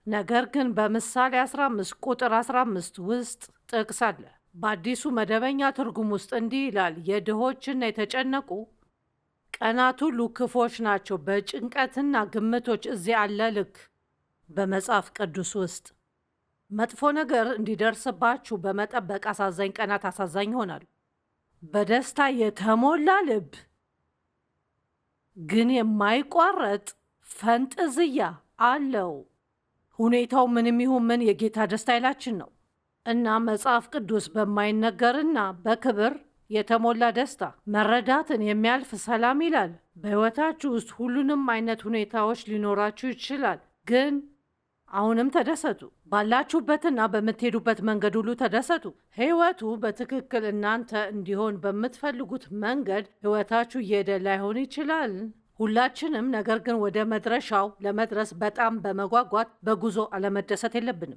ነገር ግን በምሳሌ 15 ቁጥር 15 ውስጥ ጥቅስ አለ። በአዲሱ መደበኛ ትርጉም ውስጥ እንዲህ ይላል፣ የድሆችና የተጨነቁ ቀናት ሁሉ ክፎች ናቸው። በጭንቀትና ግምቶች እዚህ አለ ልክ። በመጽሐፍ ቅዱስ ውስጥ መጥፎ ነገር እንዲደርስባችሁ በመጠበቅ አሳዛኝ ቀናት አሳዛኝ ይሆናሉ። በደስታ የተሞላ ልብ ግን የማይቋረጥ ፈንጠዝያ አለው። ሁኔታው ምንም ይሁን ምን የጌታ ደስታ ኃይላችን ነው እና መጽሐፍ ቅዱስ በማይነገርና በክብር የተሞላ ደስታ፣ መረዳትን የሚያልፍ ሰላም ይላል። በሕይወታችሁ ውስጥ ሁሉንም አይነት ሁኔታዎች ሊኖራችሁ ይችላል፣ ግን አሁንም ተደሰቱ። ባላችሁበትና በምትሄዱበት መንገድ ሁሉ ተደሰቱ። ሕይወቱ በትክክል እናንተ እንዲሆን በምትፈልጉት መንገድ ሕይወታችሁ እየሄደ ላይሆን ይችላል ሁላችንም። ነገር ግን ወደ መድረሻው ለመድረስ በጣም በመጓጓት በጉዞ አለመደሰት የለብንም።